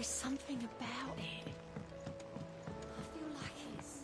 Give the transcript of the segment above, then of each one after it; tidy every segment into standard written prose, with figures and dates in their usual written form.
There's something about it. I feel like it's...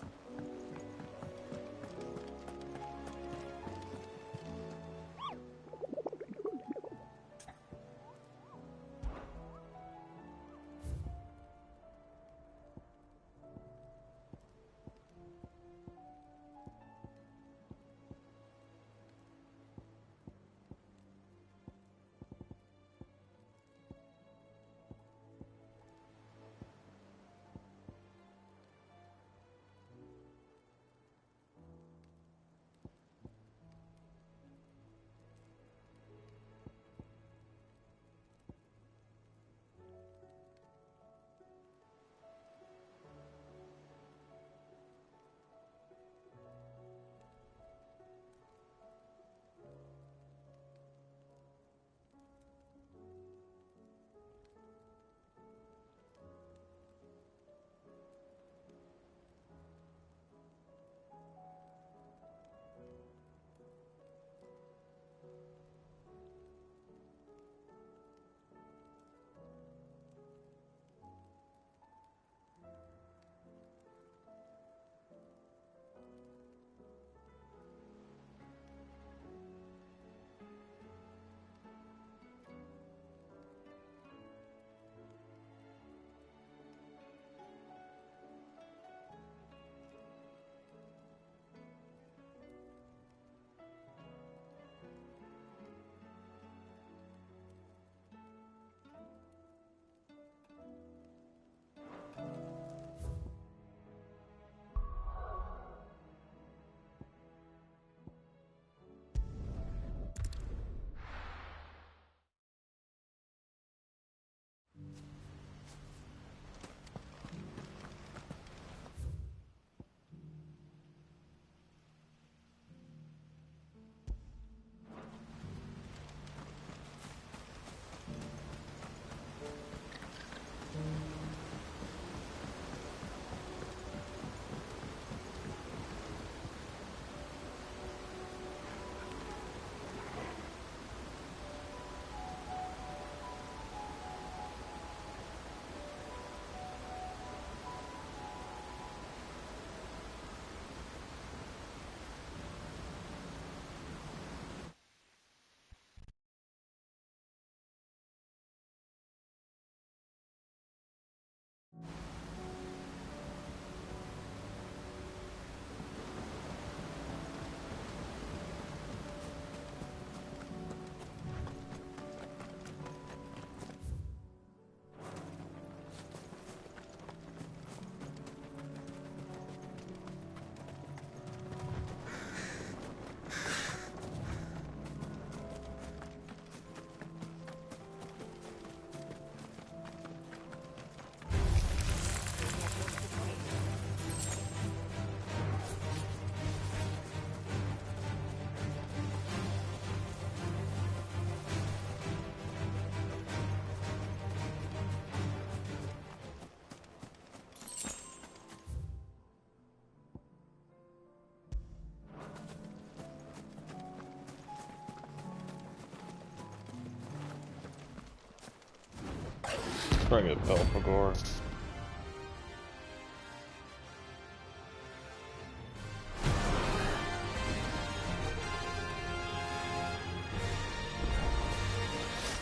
Bring it, Belphegor.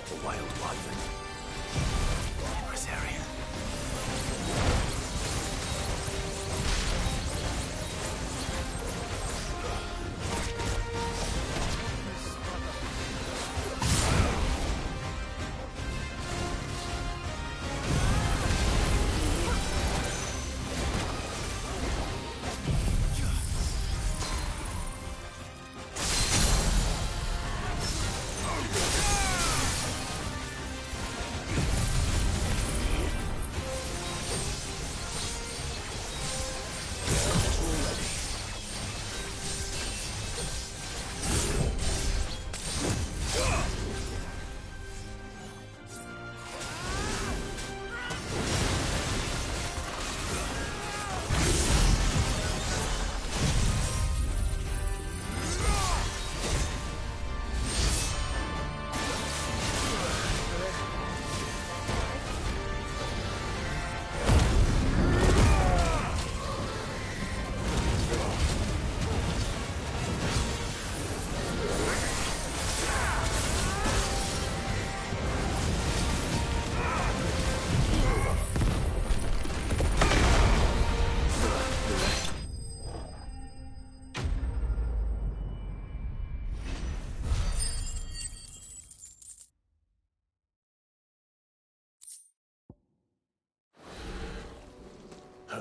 The wild wyvern. In this area.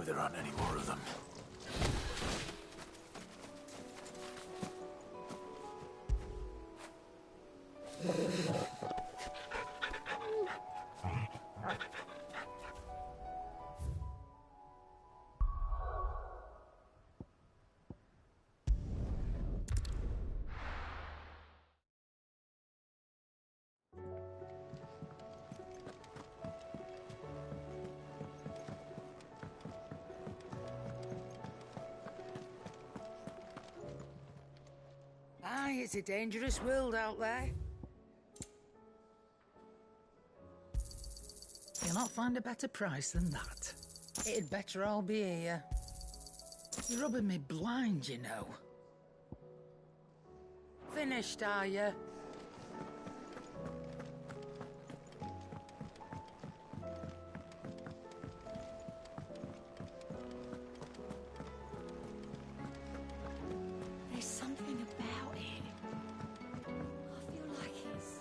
there aren't any more of them. Aye, it's a dangerous world out there. You'll not find a better price than that. It'd better all be here. You're rubbing me blind, you know. Finished, are you? There's something about it. I feel like it's...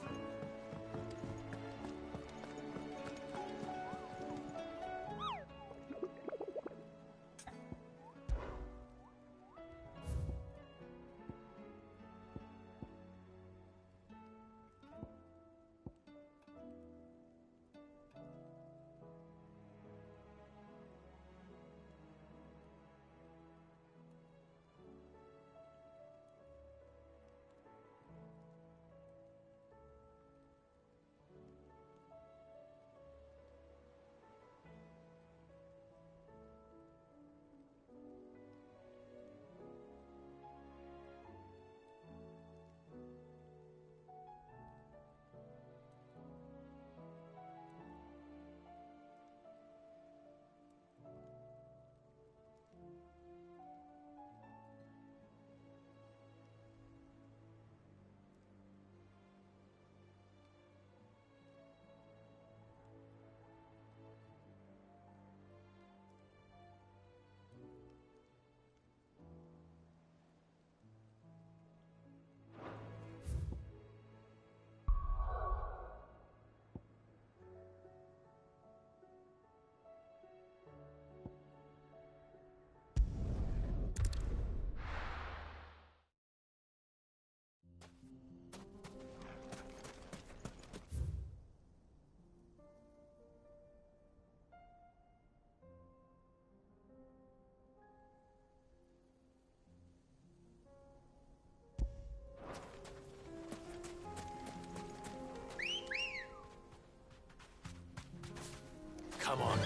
Come on.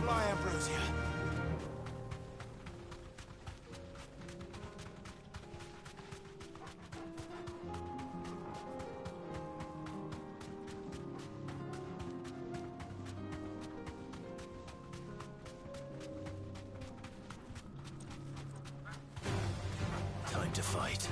Fly, Ambrosia. Time to fight.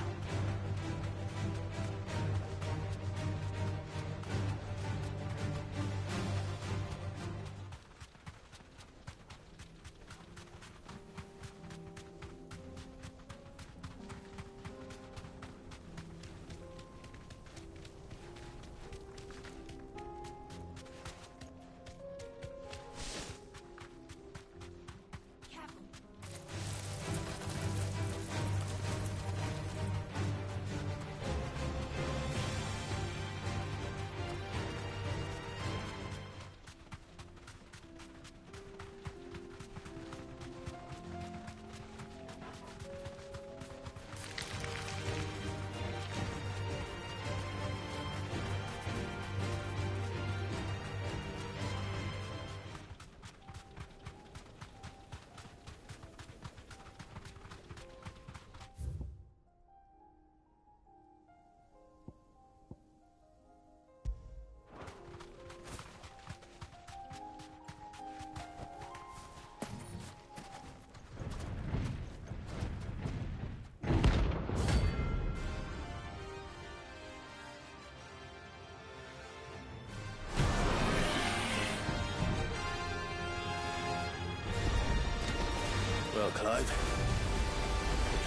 Well, Clive,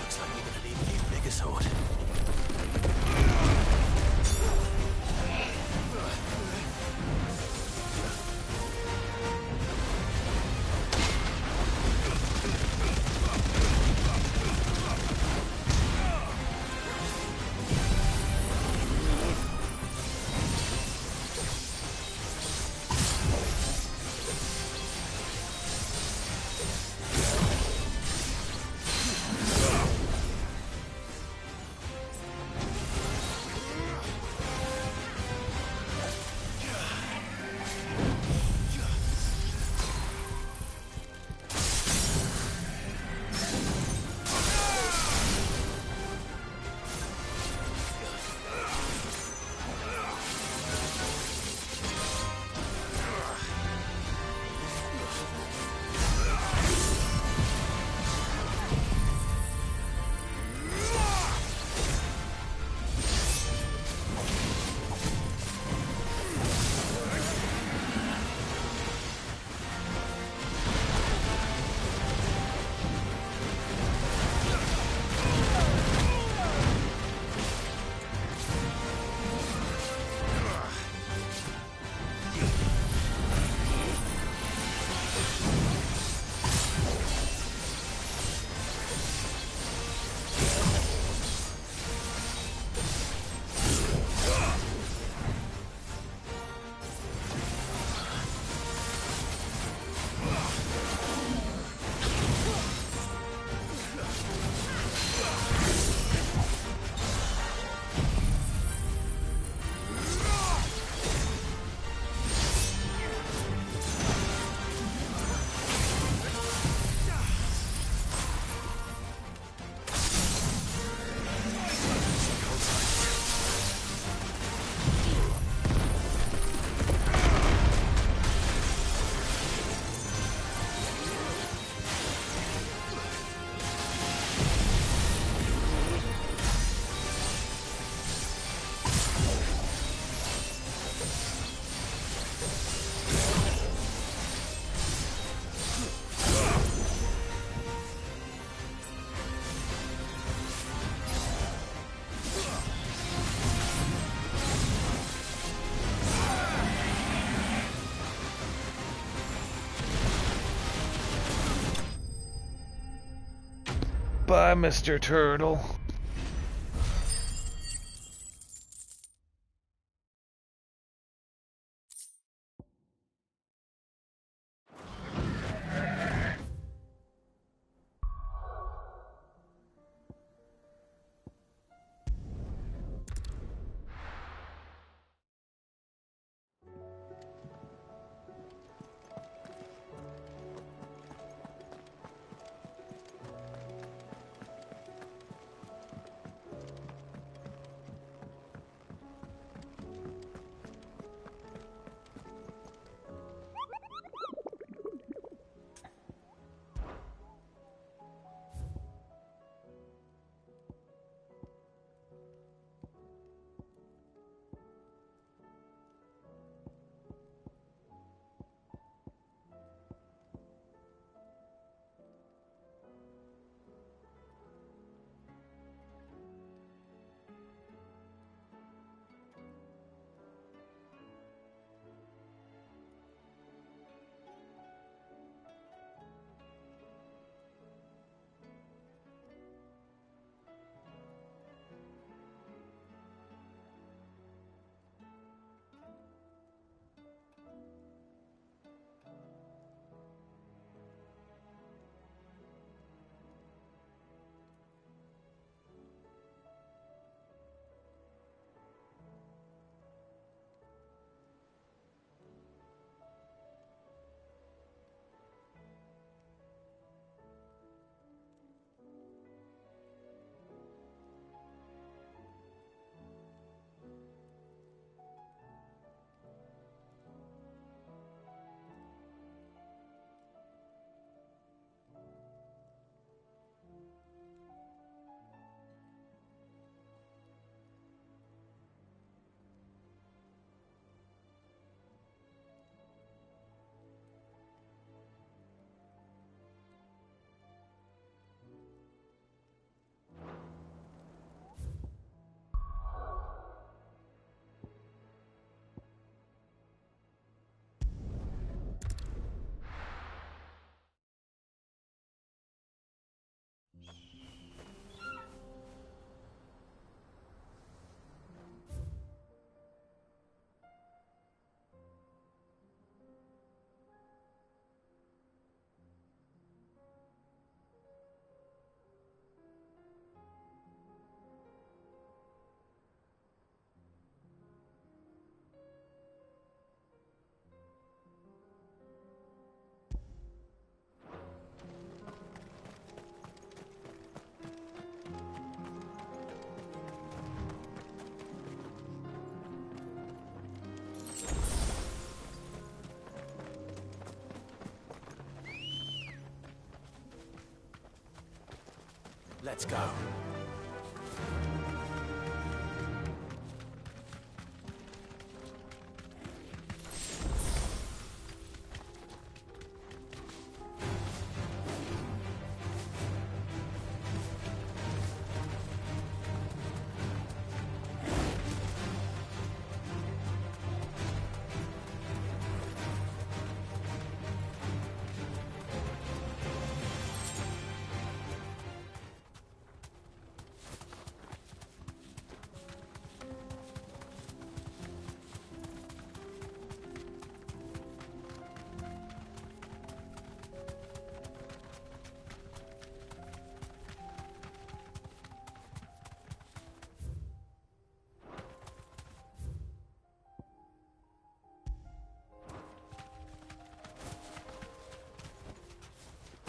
looks like we're gonna need an even bigger sword. Bye, Mr. Turtle. Let's go.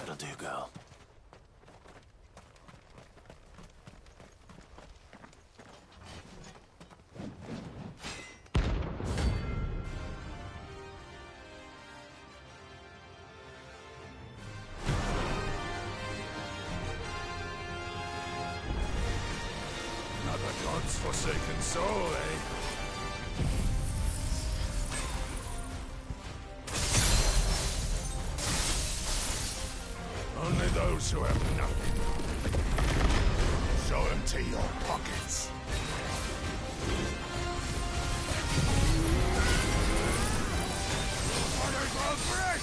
That'll do, girl. Another god's forsaken soul, eh? Only those who have nothing. Show empty your pockets. Orders will break!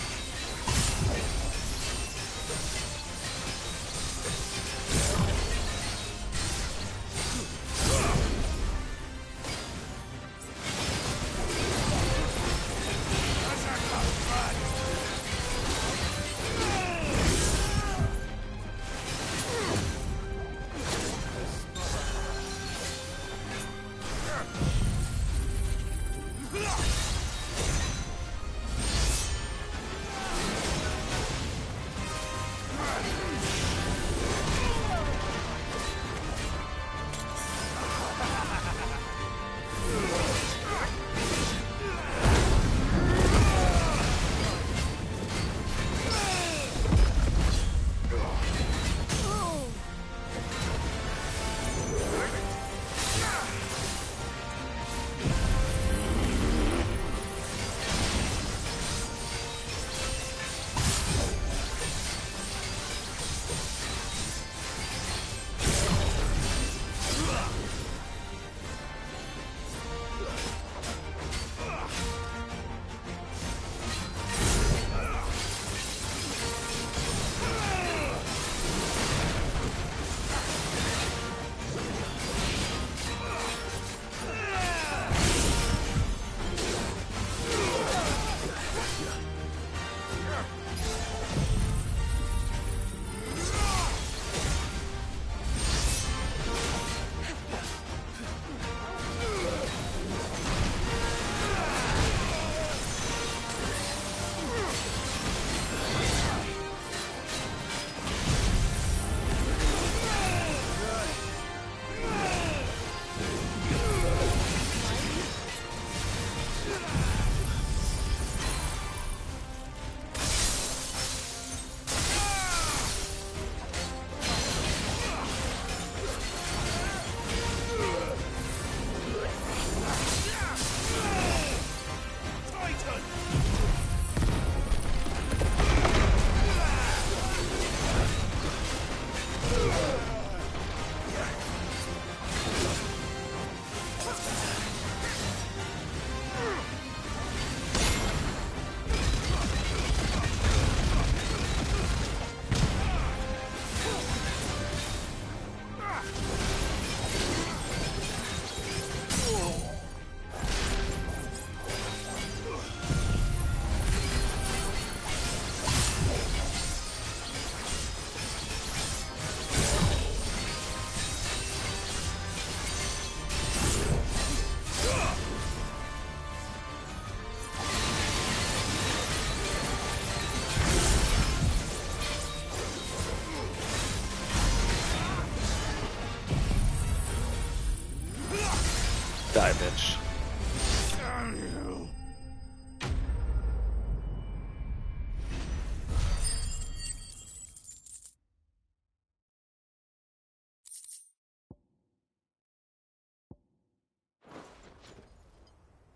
Die, bitch.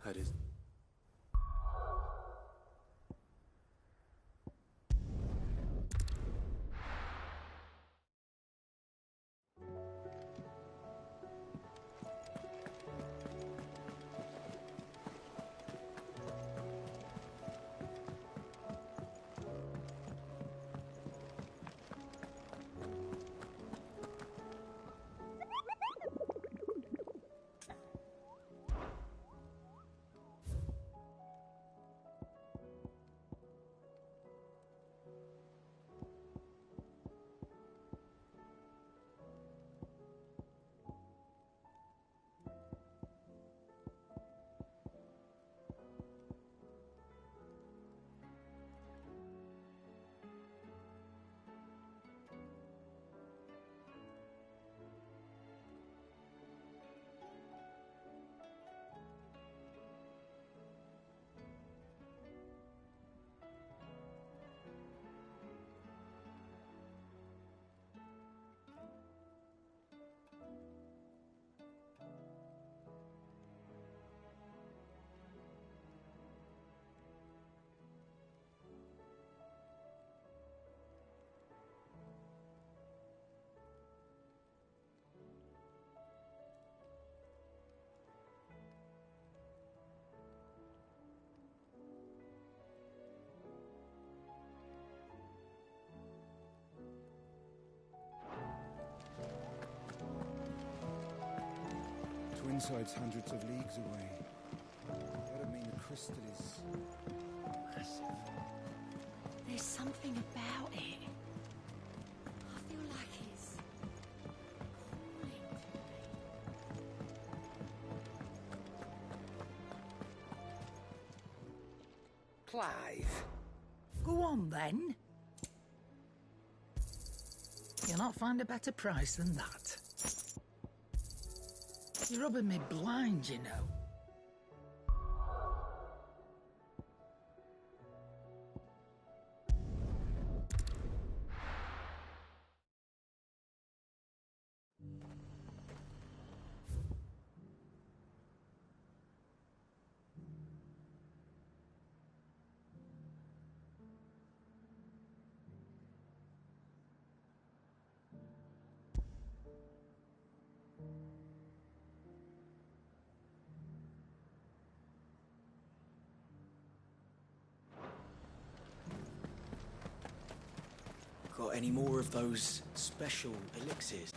That is... Twinside's hundreds of leagues away. That'd mean the crystal is massive. There's something about it. I feel like it's calling to me. Clive. Go on, then. You'll not find a better price than that. You're rubbing me blind, you know. Got any more of those special elixirs?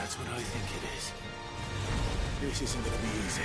That's what I think it is. This isn't gonna be easy.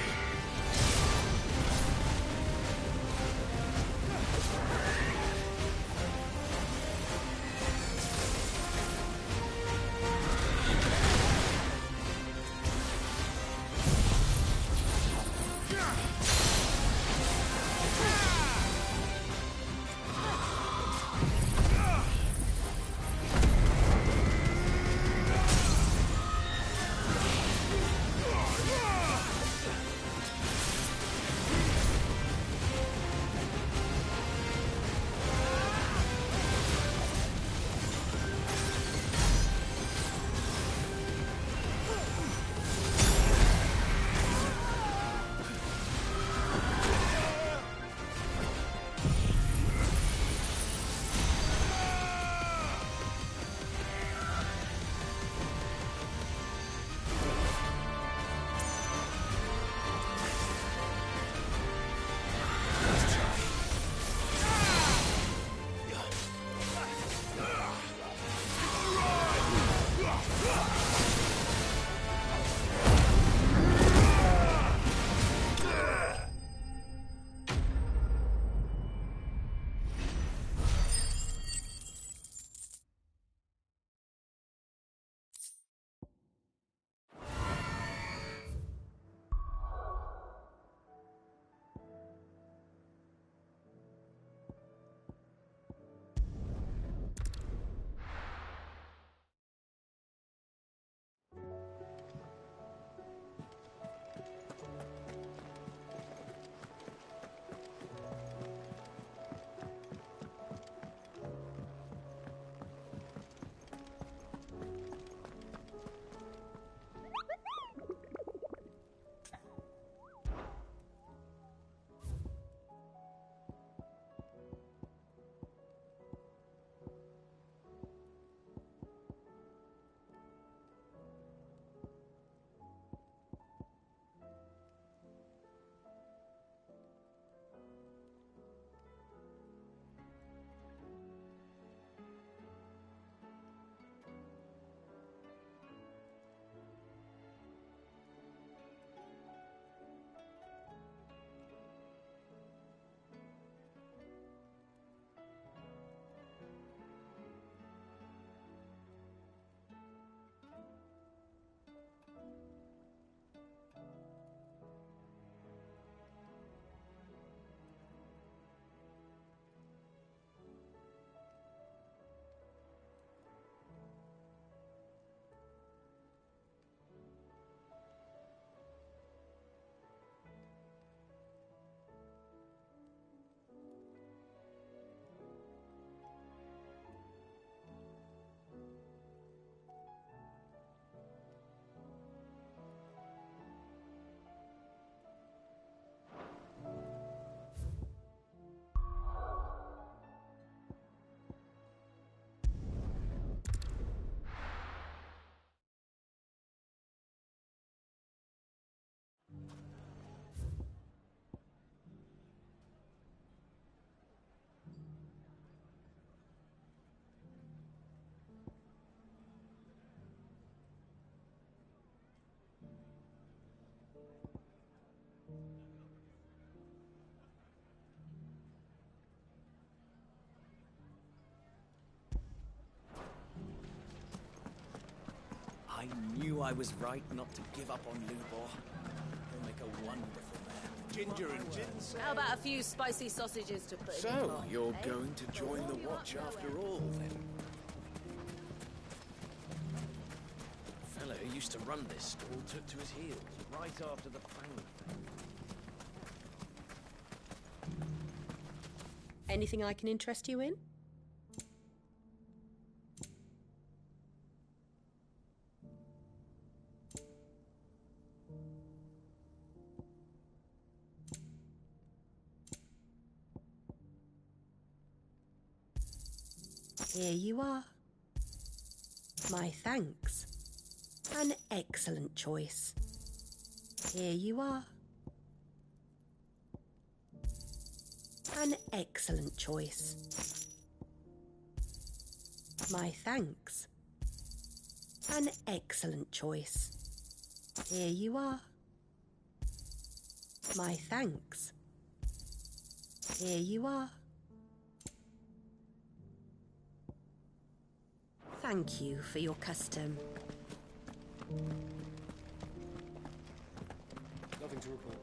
I knew I was right not to give up on Lubor. He'll make a wonderful man. Ginger and ginseng. How about a few spicy sausages to put in the So, pot, you're eh? going to join the Watch after all, then? The fellow who used to run this stall took to his heels right after the Fang thing. Anything I can interest you in? Here you are. My thanks. An excellent choice. Here you are. An excellent choice. My thanks. An excellent choice. Here you are. My thanks. Here you are. Thank you for your custom. Nothing to report.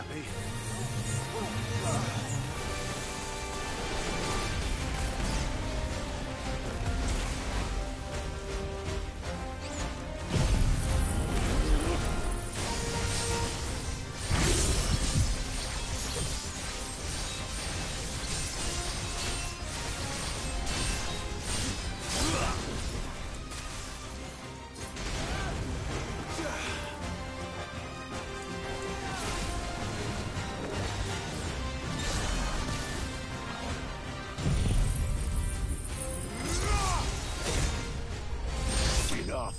be. Enough.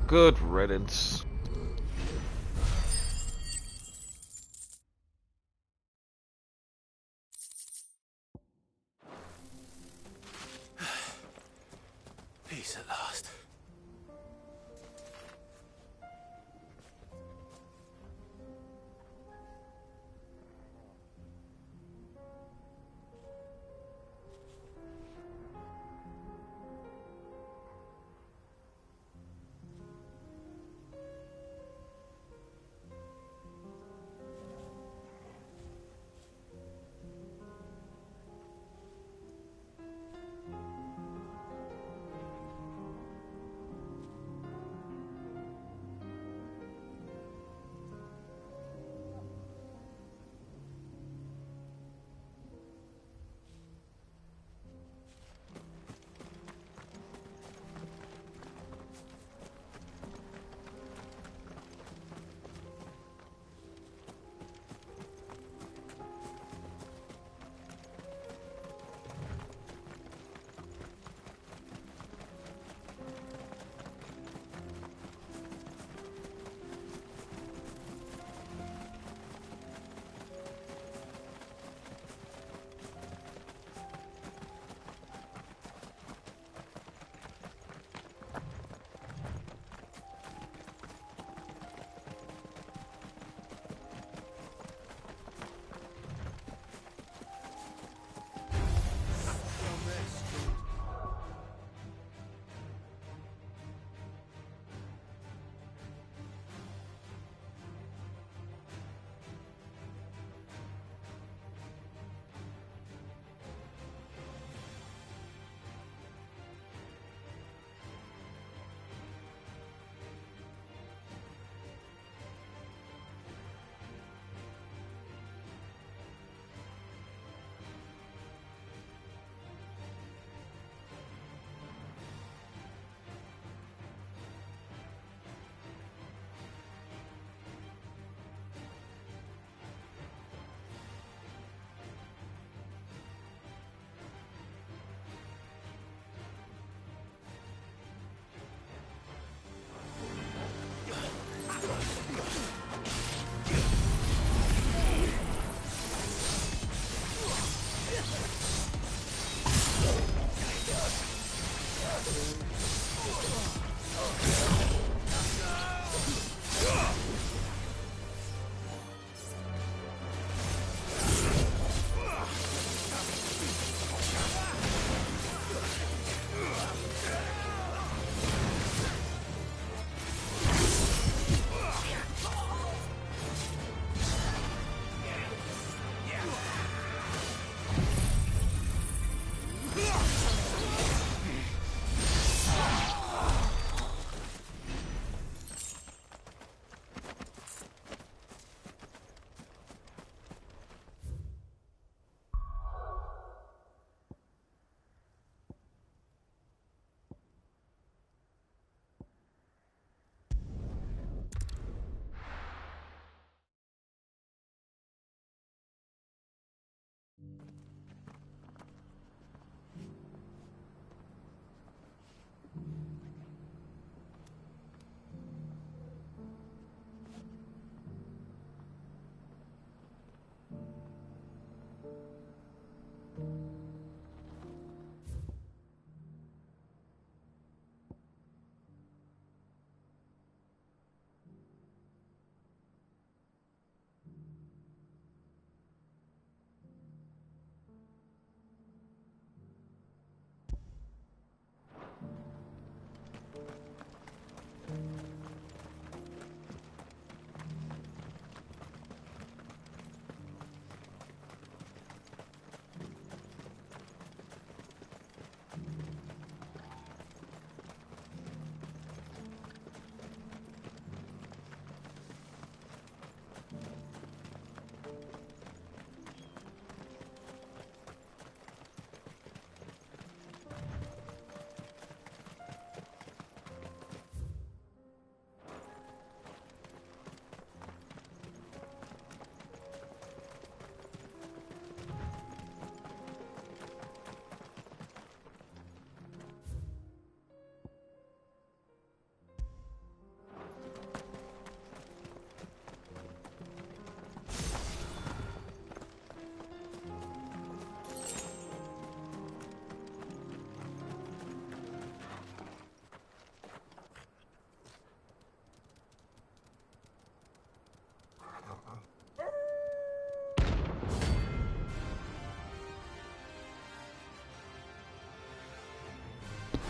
Good riddance. Peace at last.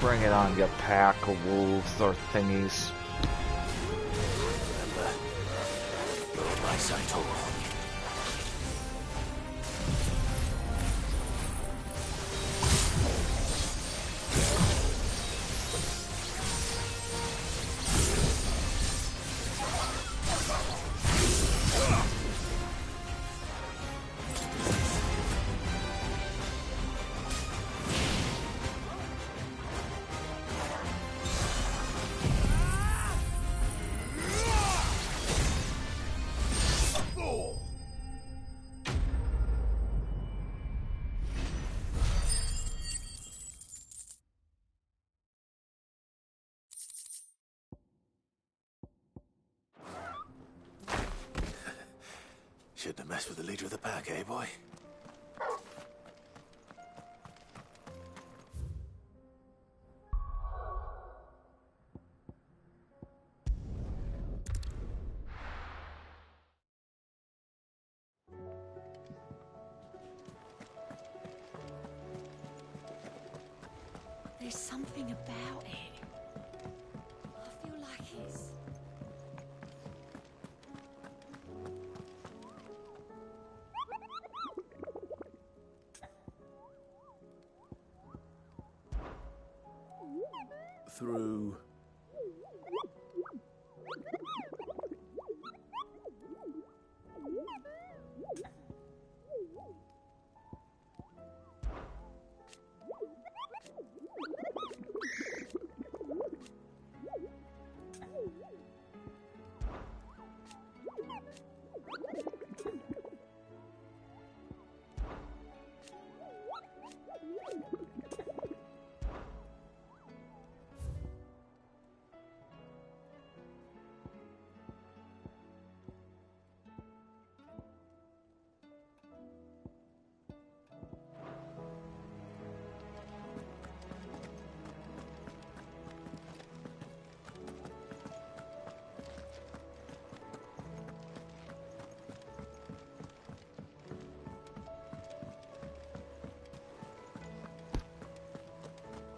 Bring it on, you pack of wolves or thingies. Remember, you're on my side, Tor. Shouldn't have messed with the leader of the pack, eh, boy? There's something about it. I feel like it's... Through...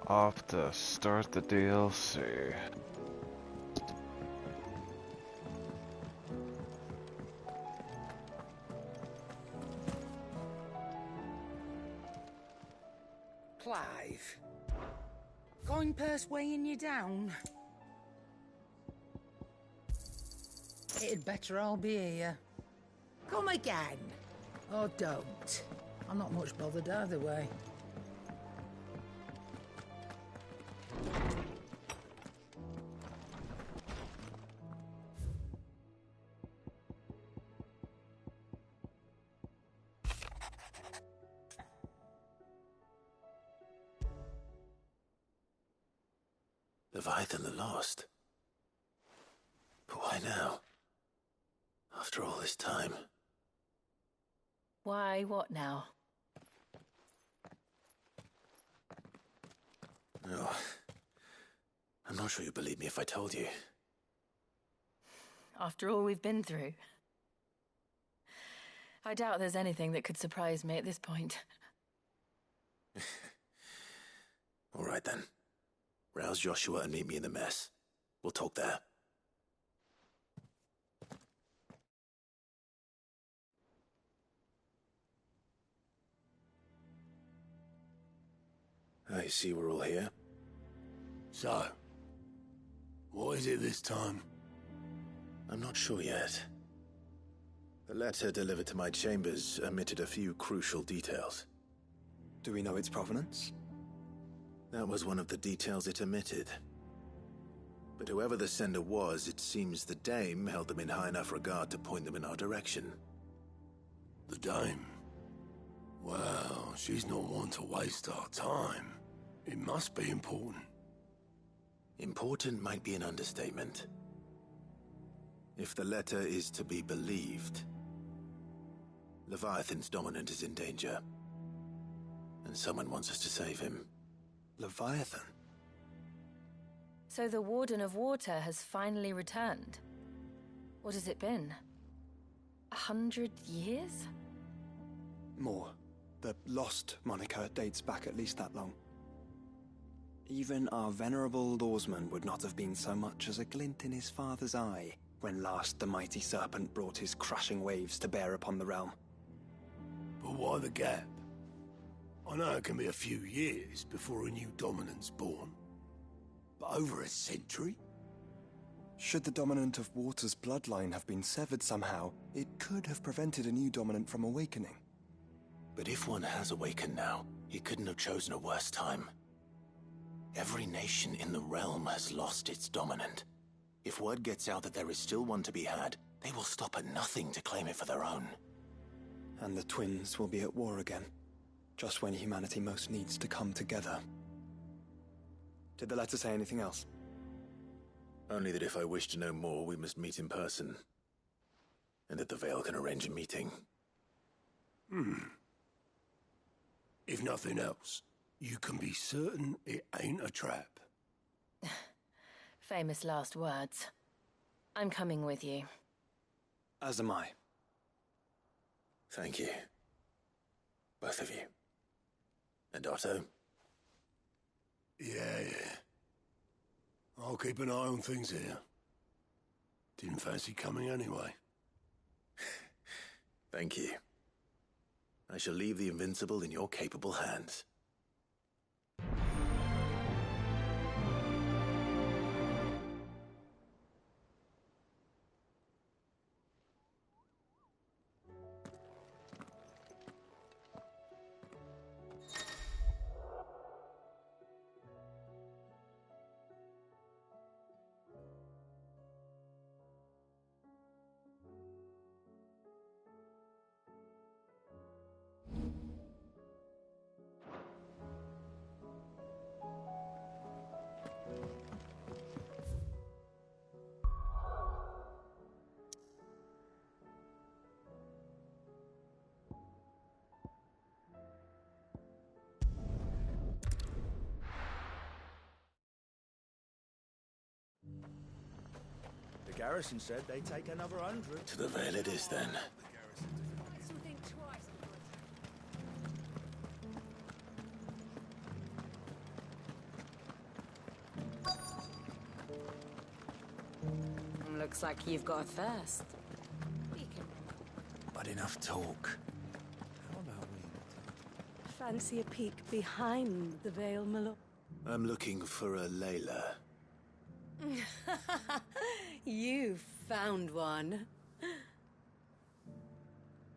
Off to start the DLC. Clive. Coin purse weighing you down? It'd better all be here. Come again. Or don't. I'm not much bothered either way. Leviathan the Lost. But why now? After all this time. Why, what now? No. I'm not sure you believe me if I told you. After all we've been through. I doubt there's anything that could surprise me at this point. All right then. Rouse Joshua and meet me in the mess. We'll talk there. I see we're all here. So, what is it this time? I'm not sure yet. The letter delivered to my chambers omitted a few crucial details. Do we know its provenance? That was one of the details it omitted. But whoever the sender was, it seems the Dame held them in high enough regard to point them in our direction. The Dame? Well, she's not one to waste our time. It must be important. Important might be an understatement. If the letter is to be believed, Leviathan's dominant is in danger. And someone wants us to save him. Leviathan? So the Warden of Water has finally returned. What has it been? 100 years? More. The Lost moniker dates back at least that long. Even our venerable lawsman would not have been so much as a glint in his father's eye when last the mighty serpent brought his crushing waves to bear upon the realm. But why the gap? I know it can be a few years before a new dominant's born. But over a century? Should the dominant of Water's bloodline have been severed somehow, it could have prevented a new dominant from awakening. But if one has awakened now, he couldn't have chosen a worse time. Every nation in the realm has lost its dominant. If word gets out that there is still one to be had, they will stop at nothing to claim it for their own. And the twins will be at war again, just when humanity most needs to come together. Did the letter say anything else? Only that if I wish to know more, we must meet in person. And that the Vale can arrange a meeting. If nothing else, you can be certain it ain't a trap. Famous last words. I'm coming with you. As am I. Thank you. Both of you. And Otto? Yeah. I'll keep an eye on things here. Didn't fancy coming anyway. Thank you. I shall leave the Invincible in your capable hands. The garrison said they'd take another 100. To the Vale it is, then. Looks like you've got a thirst. But enough talk. How about we... Fancy a peek behind the veil, my lord? I'm looking for a Layla. You found one.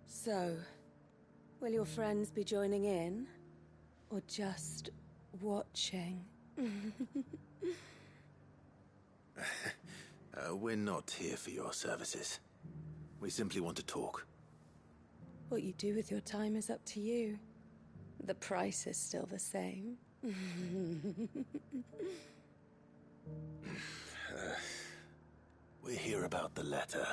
So, will your friends be joining in? Or just watching? We're not here for your services. We simply want to talk. What you do with your time is up to you. The price is still the same. We're here about the letter.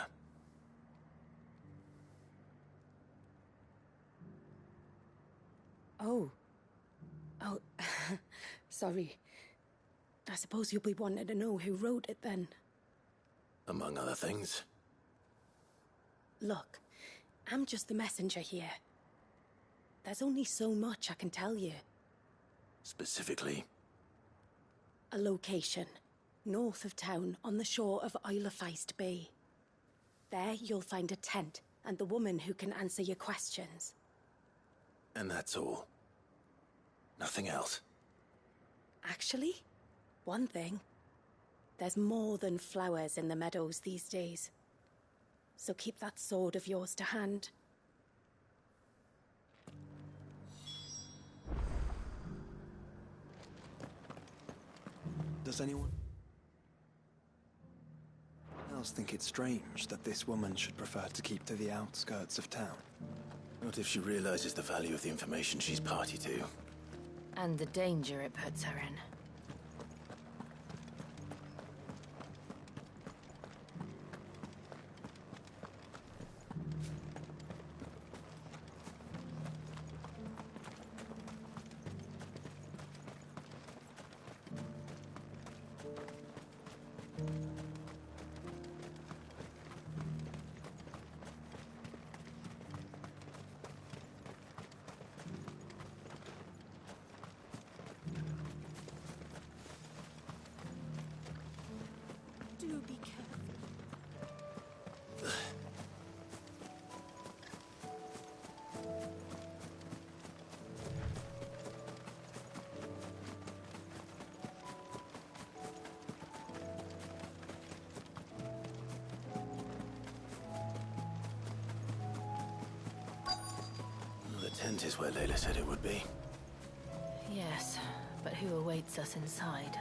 Oh, sorry. I suppose you'll be wanting to know who wrote it then. Among other things. Look, I'm just the messenger here. There's only so much I can tell you. Specifically? A location, north of town, on the shore of Isle of Feist Bay. There you'll find a tent, and the woman who can answer your questions. And that's all? Nothing else? Actually, one thing. There's more than flowers in the meadows these days. So keep that sword of yours to hand. Does anyone else think it strange that this woman should prefer to keep to the outskirts of town? Not if she realizes the value of the information she's party to. And the danger it puts her in. Do be careful. The tent is where Layla said it would be. Yes, but who awaits us inside?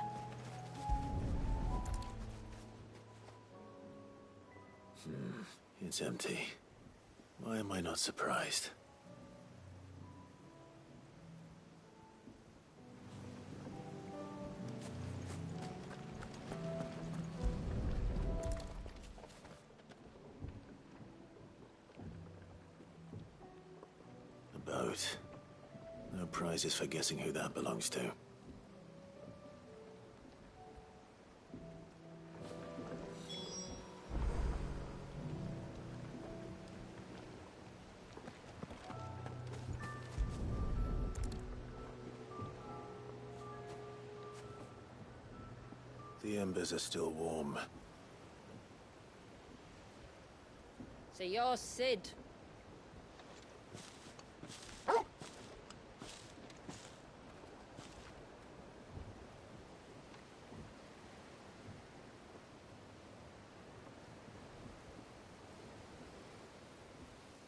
It's empty. Why am I not surprised? A boat. No prizes for guessing who that belongs to. The embers are still warm. So you're Sid.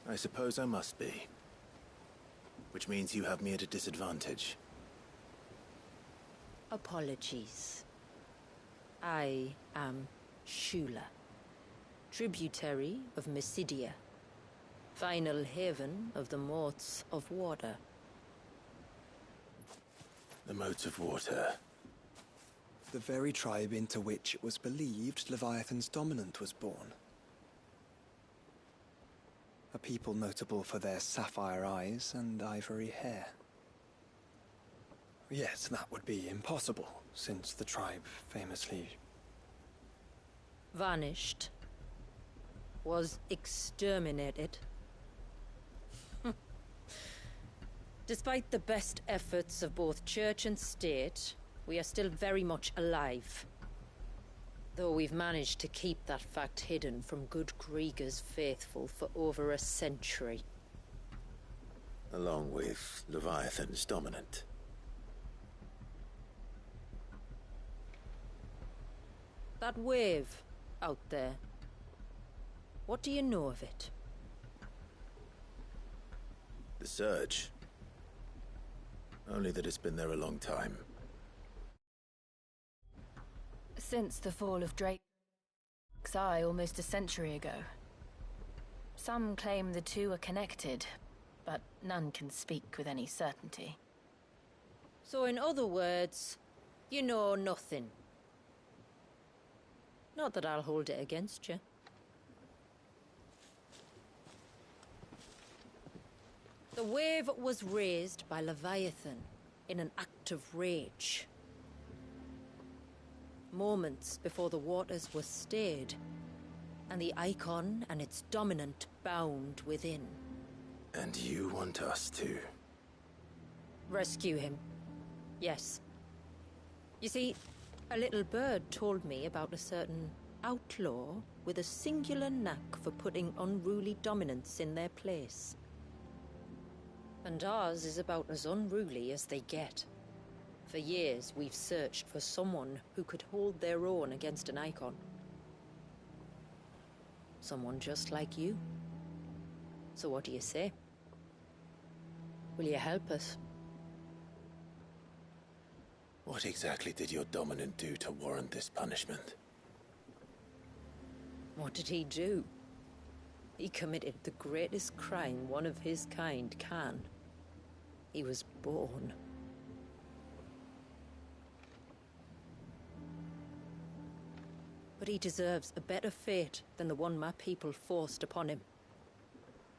I suppose I must be. Which means you have me at a disadvantage. Apologies. I am Shula, tributary of Mysidia, final haven of the Motes of Water. The Motes of Water. The very tribe into which it was believed Leviathan's dominant was born. A people notable for their sapphire eyes and ivory hair. Yes, that would be impossible, since the tribe famously... vanished. Was exterminated. Despite the best efforts of both church and state, we are still very much alive. Though we've managed to keep that fact hidden from good Grieger's faithful for over a century. Along with Leviathan's dominant. That wave out there. What do you know of it? The Surge. Only that it's been there a long time. Since the fall of Drake's Eye almost a century ago. Some claim the two are connected, but none can speak with any certainty. So in other words, you know nothing. Not that I'll hold it against you. The wave was raised by Leviathan in an act of rage. Moments before the waters were stayed, and the icon and its dominant bound within. And you want us to... rescue him. Yes. You see, a little bird told me about a certain outlaw with a singular knack for putting unruly dominants in their place. And ours is about as unruly as they get. For years, we've searched for someone who could hold their own against an icon. Someone just like you. So what do you say? Will you help us? What exactly did your dominant do to warrant this punishment? What did he do? He committed the greatest crime one of his kind can. He was born. But he deserves a better fate than the one my people forced upon him.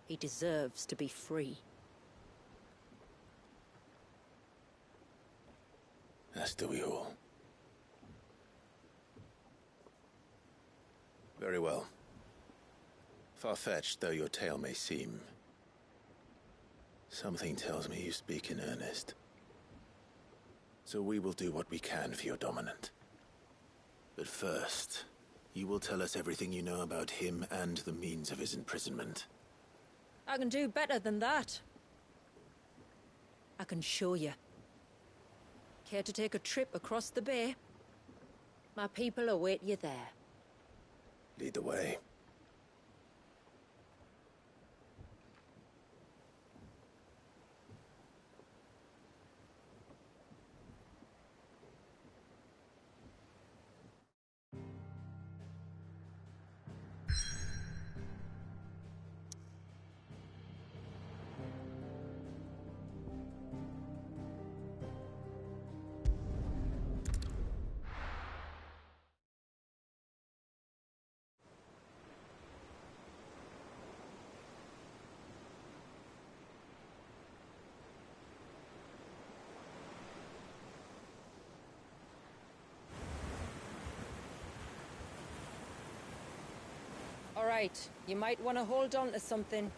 He deserves to be free. As do we all. Very well. Far-fetched though your tale may seem, something tells me you speak in earnest. So we will do what we can for your dominant. But first, You will tell us everything you know about him and the means of his imprisonment. I can do better than that. I can show you. Care to take a trip across the bay? My people await you there. Lead the way. All right, you might want to hold on to something.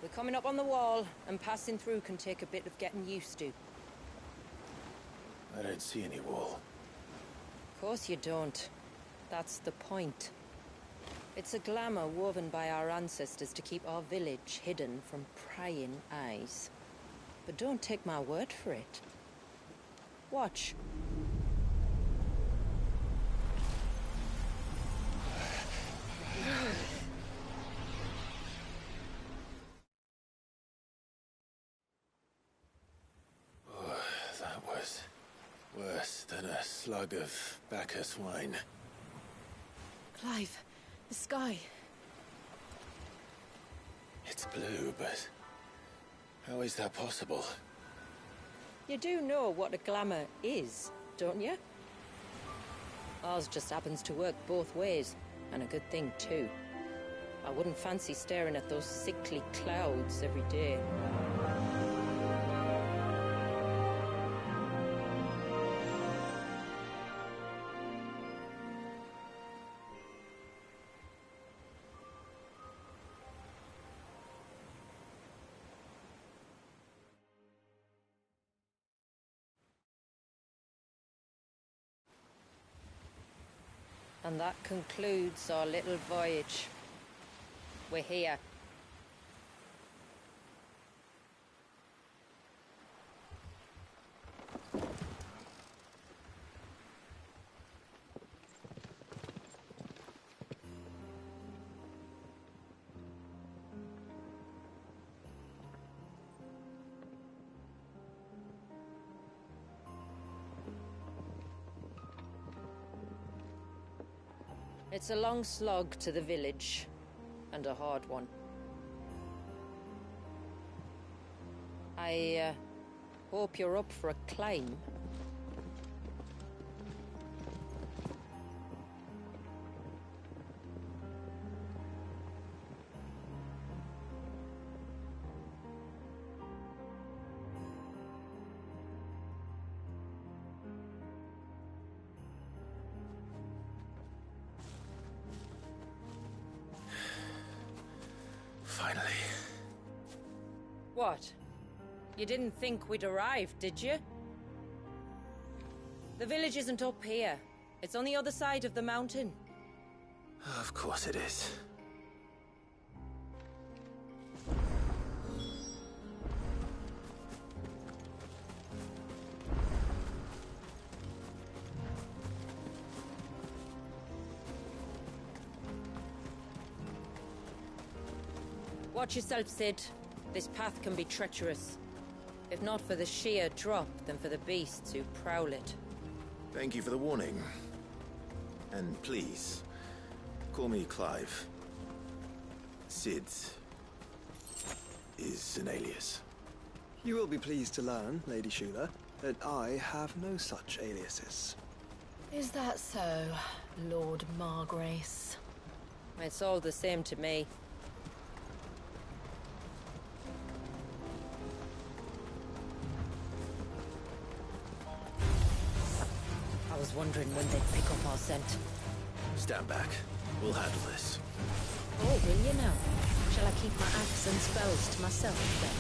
We're coming up on the wall, and passing through can take a bit of getting used to. I don't see any wall. Of course you don't. That's the point. It's a glamour woven by our ancestors to keep our village hidden from prying eyes. But don't take my word for it. Watch. That was worse than a slug of Bacchus wine. Clive, the sky. It's blue, but how is that possible? You do know what a glamour is, don't you? Ours just happens to work both ways, and a good thing too. I wouldn't fancy staring at those sickly clouds every day. And that concludes our little voyage. We're here. It's a long slog to the village, and a hard one. I hope you're up for a climb. Finally. What? You didn't think we'd arrived, did you? The village isn't up here. It's on the other side of the mountain. Of course it is. Watch yourself, Sid. This path can be treacherous. If not for the sheer drop, then for the beasts who prowl it. Thank you for the warning. And please, call me Clive. Sid is an alias. You will be pleased to learn, Lady Shula, that I have no such aliases. Is that so, Lord Margrace? It's all the same to me. I was wondering when they'd pick up our scent. Stand back. We'll handle this. Oh, will you now? Shall I keep my axe and spells to myself then?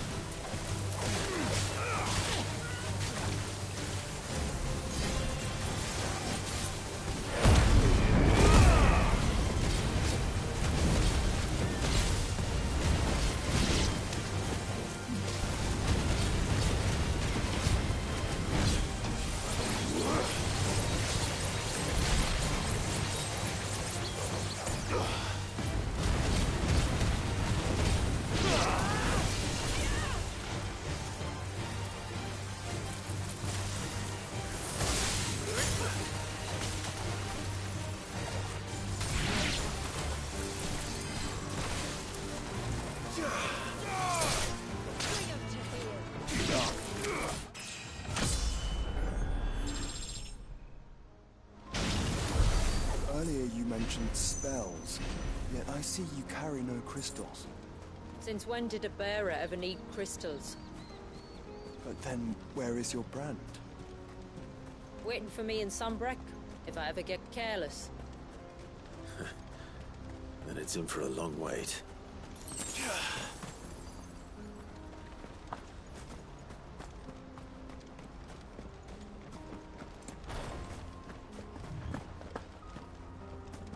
Earlier you mentioned spells, yet I see you carry no crystals. Since when did a bearer ever need crystals? But then, where is your brand? Waiting for me in Sunbreck, if I ever get careless. Then it's in for a long wait.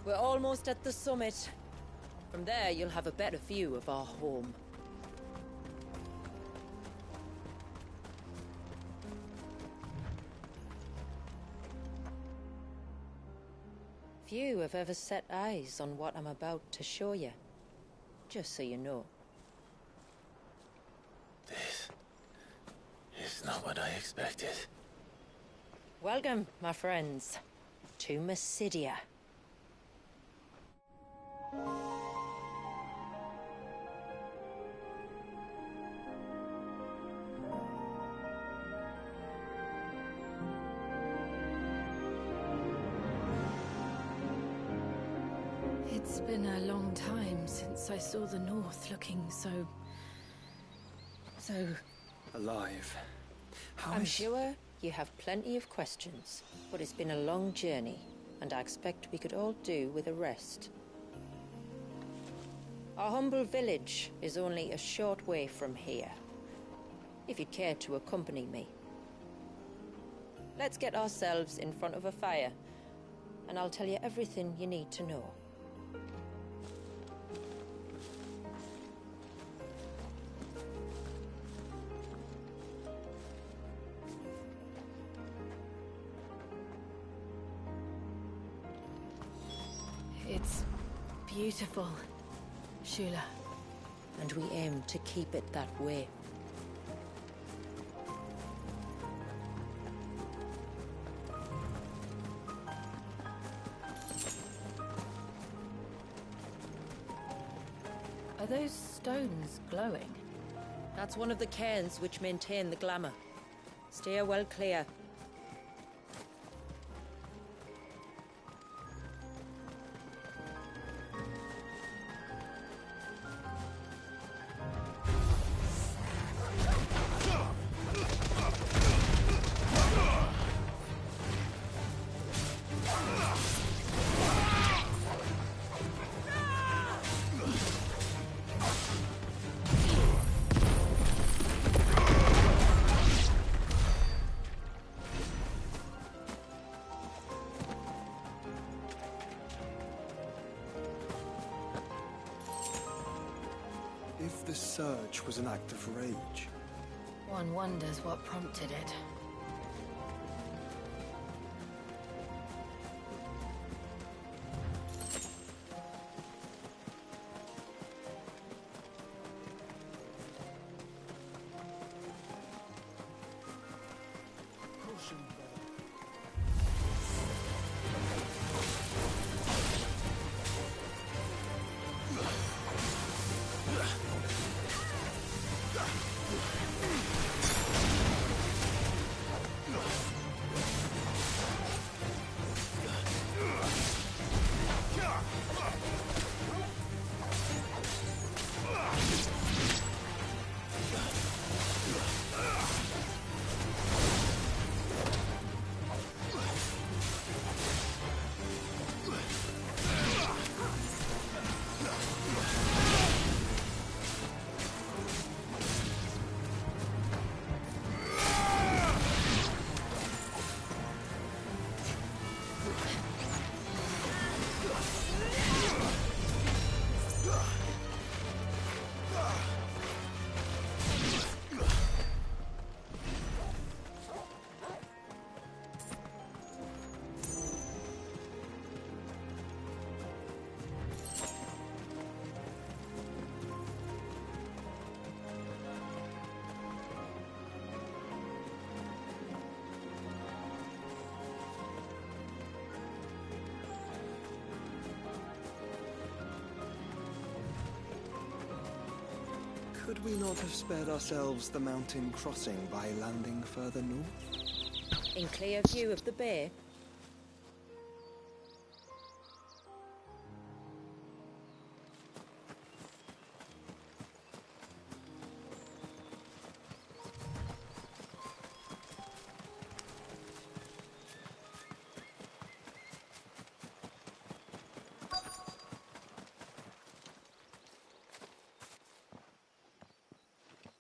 We're almost at the summit. From there, you'll have a better view of our home. Few have ever set eyes on what I'm about to show you. Just so you know. This is not what I expected. Welcome, my friends, to Mysidia. It's been a long time since I saw the North looking so... Alive. I'm sure you have plenty of questions, but it's been a long journey, and I expect we could all do with a rest. Our humble village is only a short way from here, if you'd care to accompany me. Let's get ourselves in front of a fire, and I'll tell you everything you need to know. It's beautiful, Shula. And we aim to keep it that way. Are those stones glowing? That's one of the cairns which maintain the glamour. Steer well clear. If the surge was an act of rage... One wonders what prompted it. Could we not have spared ourselves the mountain crossing by landing further north? In clear view of the bay?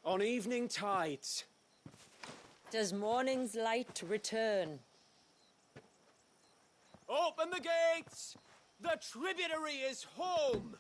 On evening tides. Does morning's light return? Open the gates! The tributary is home!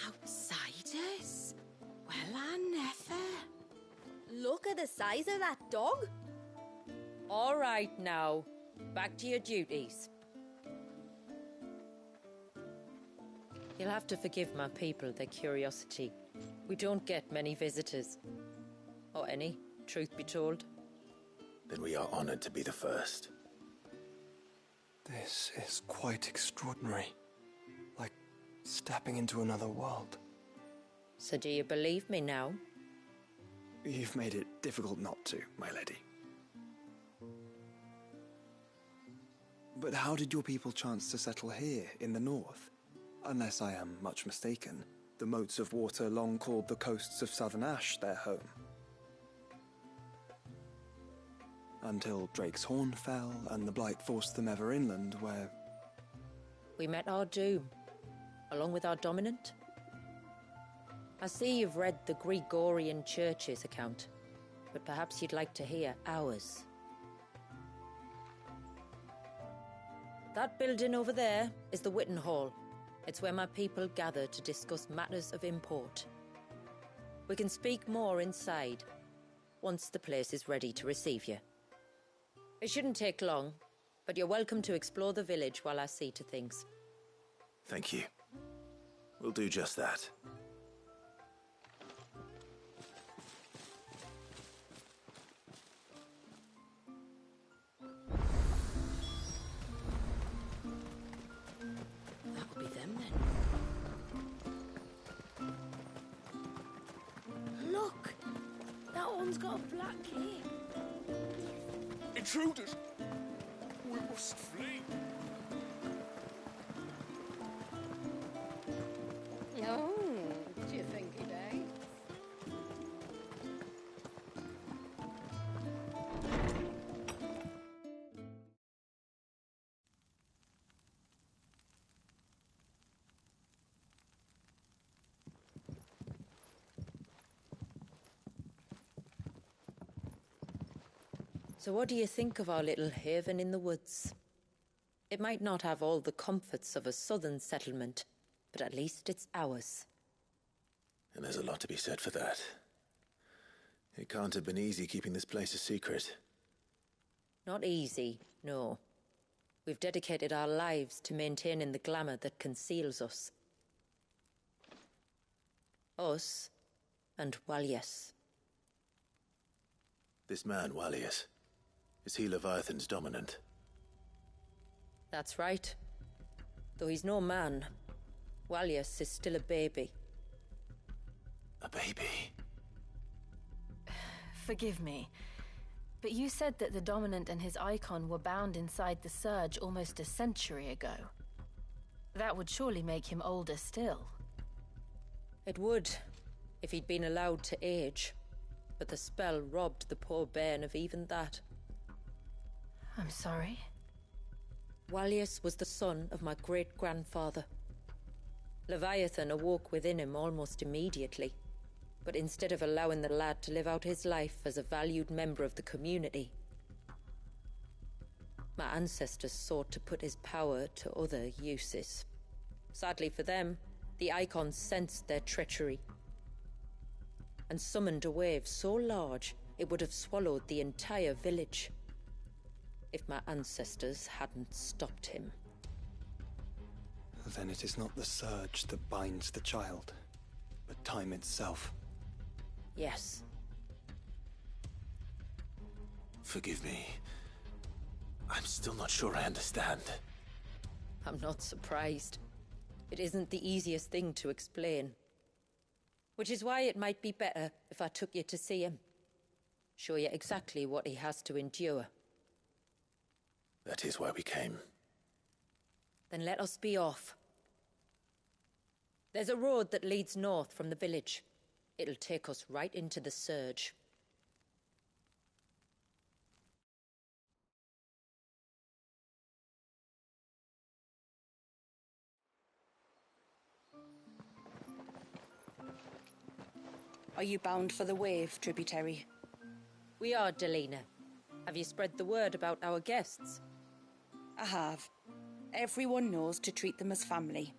Outsiders? Well, I never. Look at the size of that dog. All right now, back to your duties. You'll have to forgive my people their curiosity. We don't get many visitors. Or any, truth be told. Then we are honored to be the first. This is quite extraordinary. Like stepping into another world. So do you believe me now? You've made it difficult not to, my lady. But how did your people chance to settle here in the north? Unless I am much mistaken, the moats of water long called the coasts of southern Ash their home. Until Drake's Horn fell and the Blight forced them ever inland, where... We met our doom, along with our dominant. I see you've read the Gregorian Church's account, but perhaps you'd like to hear ours. That building over there is the Witten Hall. It's where my people gather to discuss matters of import. We can speak more inside, once the place is ready to receive you. It shouldn't take long, but you're welcome to explore the village while I see to things. Thank you. We'll do just that. That'll be them then. Look! That one's got a black cape. Intruders! We must flee! Oh, do you think he died? So what do you think of our little haven in the woods? It might not have all the comforts of a southern settlement, but at least it's ours. And there's a lot to be said for that. It can't have been easy keeping this place a secret. Not easy, no. We've dedicated our lives to maintaining the glamour that conceals us. Us and Walias. This man, Walias, is he Leviathan's dominant? That's right. Though he's no man, Walias is still a baby. A baby? Forgive me, but you said that the Dominant and his icon were bound inside the Surge almost a century ago. That would surely make him older still. It would, if he'd been allowed to age. But the spell robbed the poor bairn of even that. I'm sorry? Walias was the son of my great-grandfather. Leviathan awoke within him almost immediately. But instead of allowing the lad to live out his life as a valued member of the community, my ancestors sought to put his power to other uses. Sadly for them, the icons sensed their treachery and summoned a wave so large it would have swallowed the entire village if my ancestors hadn't stopped him. Then it is not the surge that binds the child, but time itself. Yes. Forgive me. I'm still not sure I understand. I'm not surprised. It isn't the easiest thing to explain. Which is why it might be better if I took you to see him. Show you exactly what he has to endure. That is why we came. Then let us be off. There's a road that leads north from the village. It'll take us right into the surge. Are you bound for the Wave tributary? We are, Delina. Have you spread the word about our guests? I have. Everyone knows to treat them as family.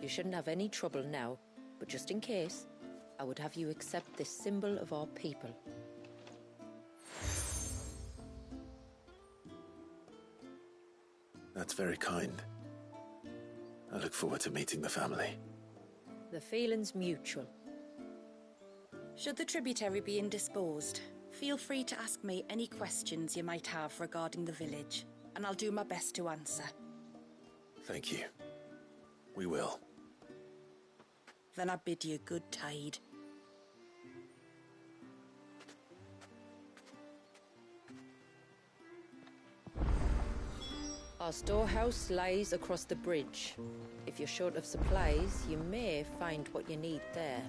You shouldn't have any trouble now, but just in case, I would have you accept this symbol of our people. That's very kind. I look forward to meeting the family. The feeling's mutual. Should the tributary be indisposed, feel free to ask me any questions you might have regarding the village, and I'll do my best to answer. Thank you. We will. Then I bid you good tide. Our storehouse lies across the bridge. If you're short of supplies, you may find what you need there.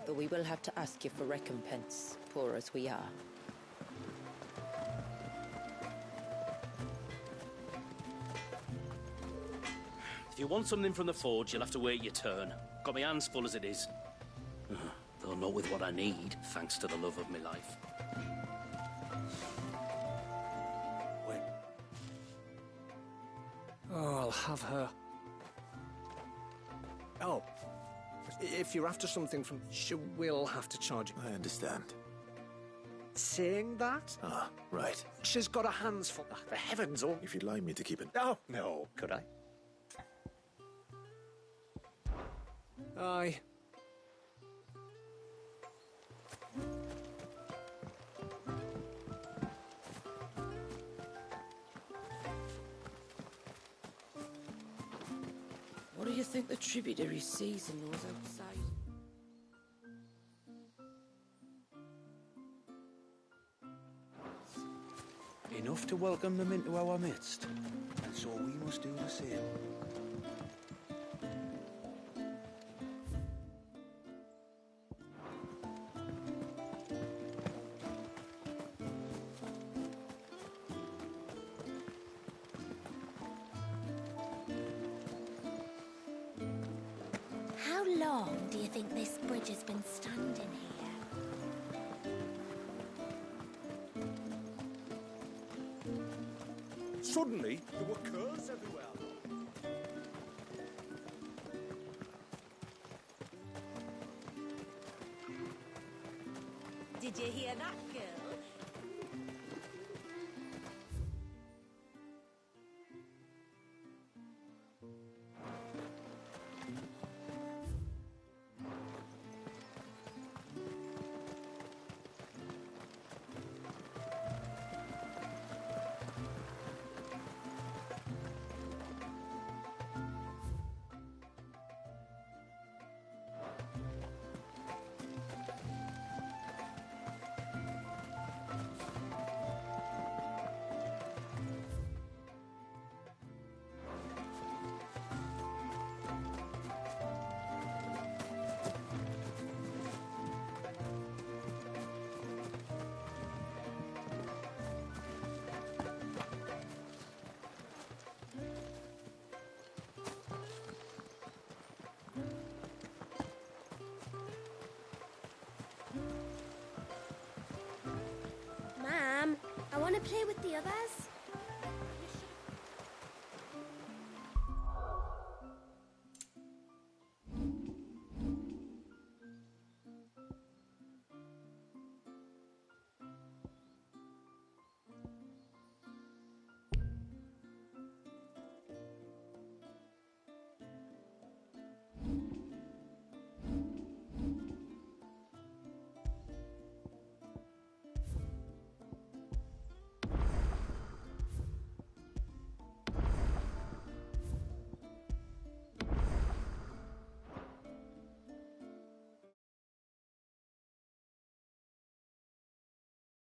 But we will have to ask you for recompense, poor as we are. If you want something from the forge, you'll have to wait your turn. Got my hands full as it is. Though not with what I need, thanks to the love of my life. Wait. Oh, I'll have her. Oh. If you're after something from... she will have to charge you. I understand. Saying that? Ah, right. She's got her hands full. For heavens, oh... If you'd like me to keep it... Oh, no, could I? Aye. What do you think the tributary sees in those outside? Enough to welcome them into our midst, and so we must do the same. How long do you think this bridge has been standing here? Suddenly, there were curls everywhere. Did you hear that, girl? Ma'am, I want to play with the others.